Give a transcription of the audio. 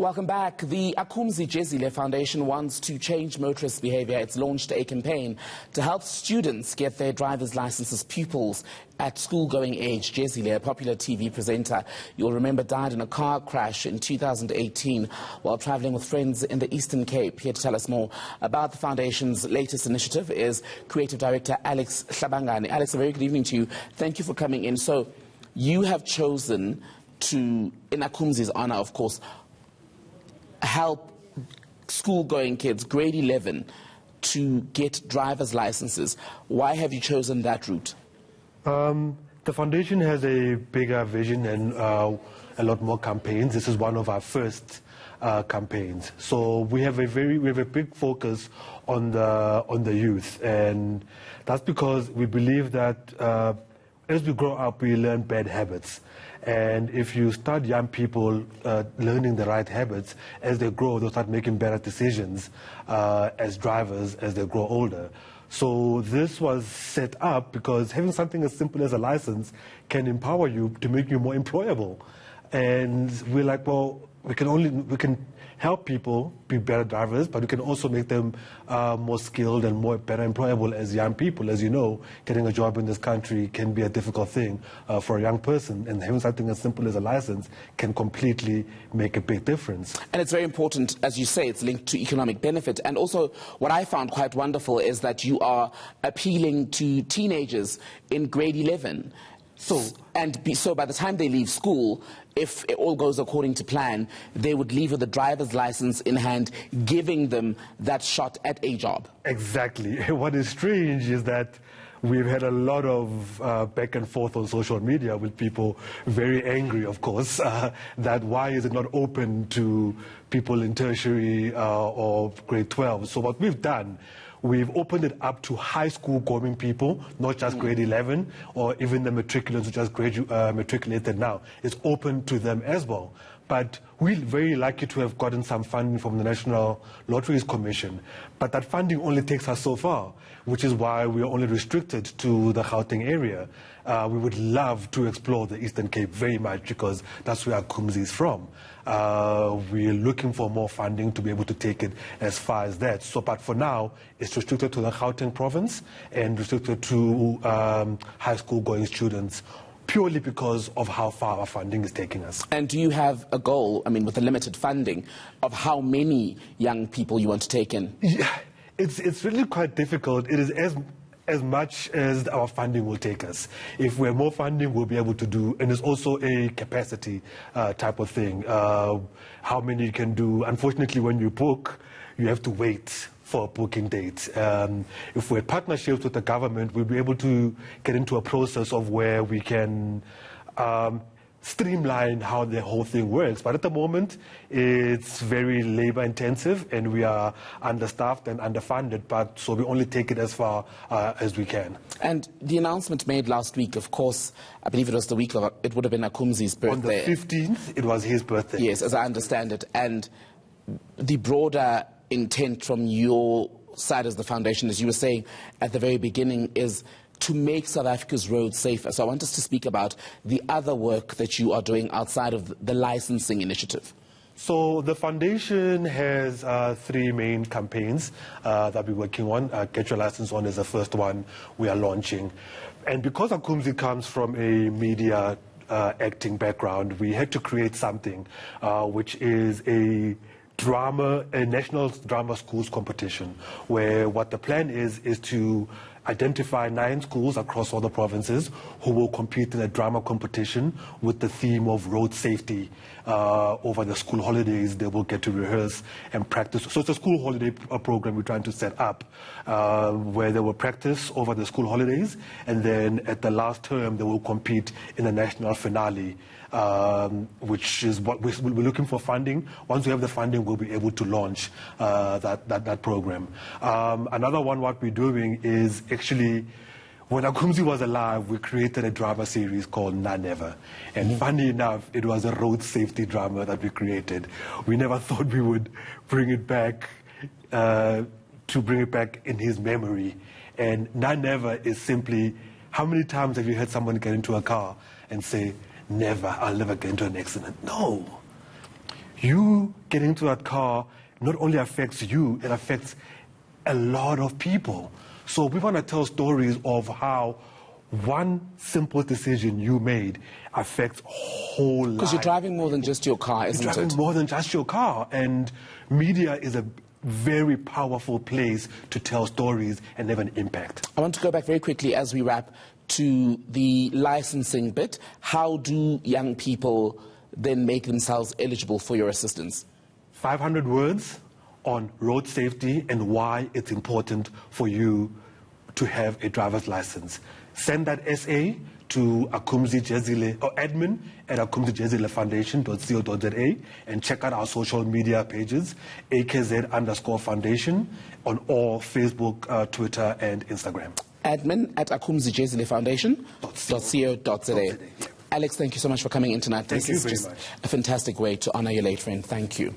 Welcome back. The Akhumzi Jezile Foundation wants to change motorists' behaviour. It's launched a campaign to help students get their driver's licenses. Pupils at school-going age. Jezile, a popular TV presenter, you'll remember, died in a car crash in 2018 while travelling with friends in the Eastern Cape. Here to tell us more about the foundation's latest initiative is Creative Director Alex Hlabangani. Alex, a very good evening to you. Thank you for coming in. So, you have chosen to, in Akhumzi's honour, of course, help school-going kids, grade 11, to get driver's licenses. Why have you chosen that route? The foundation has a bigger vision and a lot more campaigns. This is one of our first campaigns. So we have a big focus on the youth, and that's because we believe that as we grow up, we learn bad habits. And if you start young people learning the right habits, as they grow, they'll start making better decisions as drivers as they grow older. So this was set up because having something as simple as a license can empower you to make you more employable. And we're like, well, we can help people be better drivers, but we can also make them more skilled and better employable as young people. As you know, getting a job in this country can be a difficult thing for a young person, and having something as simple as a license can completely make a big difference. And it's very important, as you say, it's linked to economic benefit. And also, what I found quite wonderful is that you are appealing to teenagers in grade 11. So by the time they leave school, if it all goes according to plan, they would leave with a driver's license in hand, giving them that shot at a job. Exactly. What is strange is that we've had a lot of back and forth on social media with people very angry, of course, that why is it not open to people in tertiary or grade 12. So what we've done, we've opened it up to high school going people, not just grade 11, or even the matriculants who just matriculated now. It's open to them as well. But we're very lucky to have gotten some funding from the National Lotteries Commission. But that funding only takes us so far, which is why we are only restricted to the Gauteng area. We would love to explore the Eastern Cape very much because that's where Akhumzi is from. We're looking for more funding to be able to take it as far as that. So, but for now, it's restricted to the Gauteng province and restricted to high school going students, purely because of how far our funding is taking us. And do you have a goal, I mean, with the limited funding, of how many young people you want to take in? Yeah, it's really quite difficult. It is as much as our funding will take us. If we have more funding, we'll be able to do, and it's also a capacity type of thing. How many you can do. Unfortunately, when you book, you have to wait for a booking date. If we have partnerships with the government, we'll be able to get into a process of where we can streamline how the whole thing works. But at the moment, it's very labor intensive and we are understaffed and underfunded, but so we only take it as far as we can. And the announcement made last week, of course, I believe it was the week of, it would have been Akhumzi's birthday. On the 15th, it was his birthday. Yes, as I understand it. And the broader intent from your side as the foundation, as you were saying at the very beginning, is to make South Africa's roads safer. So I want us to speak about the other work that you are doing outside of the licensing initiative. So the foundation has three main campaigns that we're working on. Get Your License On is the first one we are launching. And because Akhumzi comes from a media acting background, we had to create something which is a national drama schools competition, where what the plan is to identify 9 schools across all the provinces who will compete in a drama competition with the theme of road safety. Over the school holidays, they will get to rehearse and practice. So it's a school holiday program we're trying to set up, where they will practice over the school holidays, and then at the last term, they will compete in the national finale, which is what we're looking for funding. Once we have the funding, we'll be able to launch that program. Another one, what we're doing is actually, when Akhumzi was alive, we created a drama series called Never. And funny enough, it was a road safety drama that we created. We never thought we would bring it back, to bring it back in his memory. And Never is simply, how many times have you heard someone get into a car and say, never, I'll never get into an accident? No. You getting into that car not only affects you, it affects a lot of people. So we want to tell stories of how one simple decision you made affects whole life. Because you're driving more than just your car, isn't You're driving it? more than just your car. And media is a very powerful place to tell stories and have an impact. I want to go back very quickly as we wrap to the licensing bit. How do young people then make themselves eligible for your assistance? 500 words on road safety and why it's important for you to have a driver's license. Send that essay to Akhumzi Jezile, or admin at Akhumzi Jezile Foundation.co.za, and check out our social media pages, AKZ_foundation, on all Facebook, Twitter, and Instagram. Admin at Akhumzi Jezile Foundation.co.za. Alex, thank you so much for coming in tonight. Thank you very This is just much. a fantastic way to honor your late friend. Thank you.